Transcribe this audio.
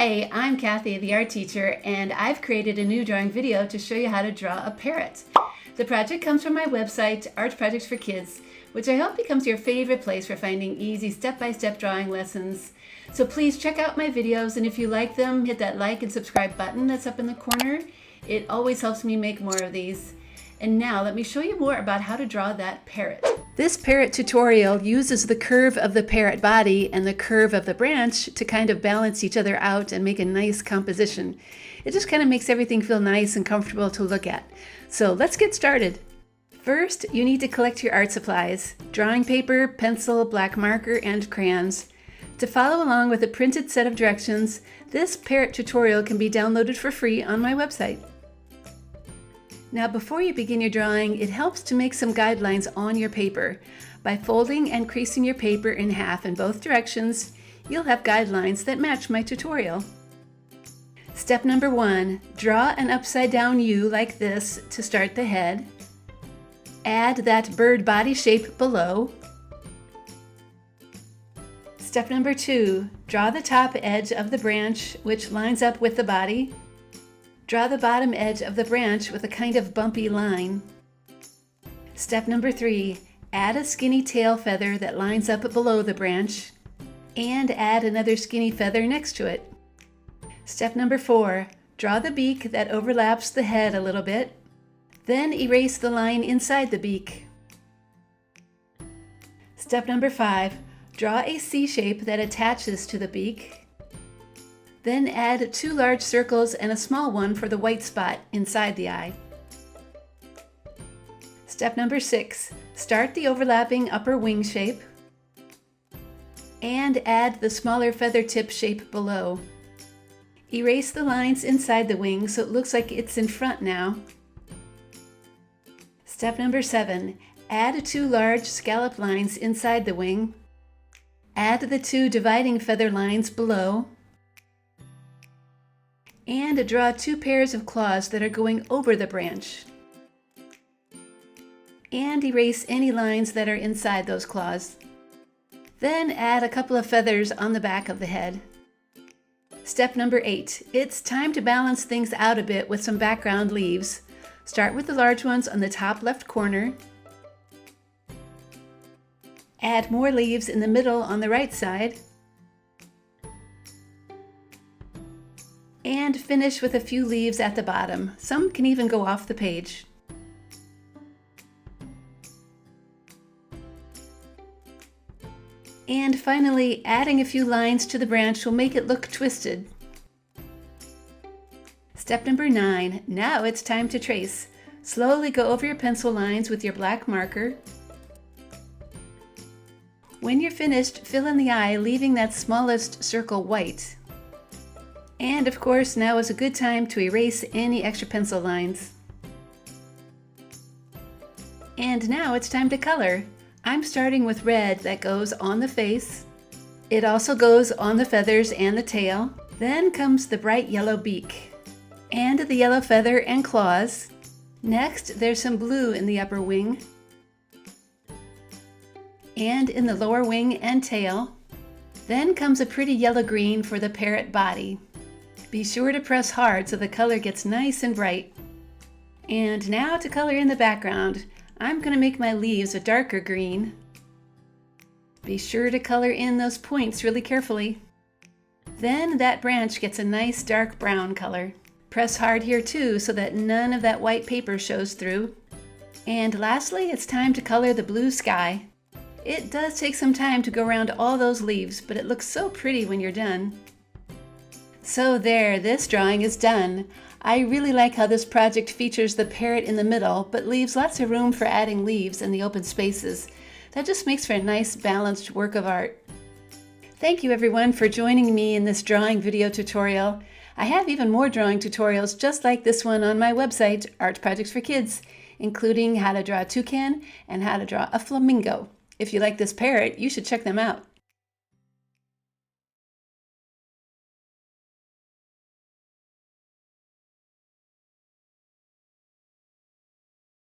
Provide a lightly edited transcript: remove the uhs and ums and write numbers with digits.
Hi, I'm Kathy, the art teacher, and I've created a new drawing video to show you how to draw a parrot. The project comes from my website, Art Projects for Kids, which I hope becomes your favorite place for finding easy step-by-step drawing lessons. So please check out my videos, and if you like them, hit that like and subscribe button that's up in the corner. It always helps me make more of these. And now let me show you more about how to draw that parrot. This parrot tutorial uses the curve of the parrot body and the curve of the branch to kind of balance each other out and make a nice composition. It just kind of makes everything feel nice and comfortable to look at. So let's get started. First, you need to collect your art supplies: drawing paper, pencil, black marker, and crayons. To follow along with a printed set of directions, this parrot tutorial can be downloaded for free on my website. Now, before you begin your drawing, it helps to make some guidelines on your paper. By folding and creasing your paper in half in both directions, you'll have guidelines that match my tutorial. Step number 1, draw an upside down U like this to start the head. Add that bird body shape below. Step number 2, draw the top edge of the branch, which lines up with the body. Draw the bottom edge of the branch with a kind of bumpy line. Step number 3, add a skinny tail feather that lines up below the branch, and add another skinny feather next to it. Step number 4, draw the beak that overlaps the head a little bit, then erase the line inside the beak. Step number 5, draw a C shape that attaches to the beak. Then add 2 large circles and a small one for the white spot inside the eye. Step number 6, start the overlapping upper wing shape and add the smaller feather tip shape below. Erase the lines inside the wing so it looks like it's in front now. Step number 7, add 2 large scallop lines inside the wing. Add the 2 dividing feather lines below. And draw 2 pairs of claws that are going over the branch. And erase any lines that are inside those claws. Then add a couple of feathers on the back of the head. Step number 8, it's time to balance things out a bit with some background leaves. Start with the large ones on the top left corner. Add more leaves in the middle on the right side. And finish with a few leaves at the bottom. Some can even go off the page. And finally, adding a few lines to the branch will make it look twisted. Step number 9, now it's time to trace. Slowly go over your pencil lines with your black marker. When you're finished, fill in the eye, leaving that smallest circle white. And of course, now is a good time to erase any extra pencil lines. And now it's time to color. I'm starting with red that goes on the face. It also goes on the feathers and the tail. Then comes the bright yellow beak and the yellow feather and claws. Next, there's some blue in the upper wing and in the lower wing and tail. Then comes a pretty yellow-green for the parrot body. Be sure to press hard so the color gets nice and bright. And now to color in the background. I'm going to make my leaves a darker green. Be sure to color in those points really carefully. Then that branch gets a nice dark brown color. Press hard here too so that none of that white paper shows through. And lastly, it's time to color the blue sky. It does take some time to go around all those leaves, but it looks so pretty when you're done. So there, this drawing is done. I really like how this project features the parrot in the middle, but leaves lots of room for adding leaves in the open spaces. That just makes for a nice balanced work of art. Thank you everyone for joining me in this drawing video tutorial. I have even more drawing tutorials just like this one on my website, Art Projects for Kids, including how to draw a toucan and how to draw a flamingo. If you like this parrot, you should check them out.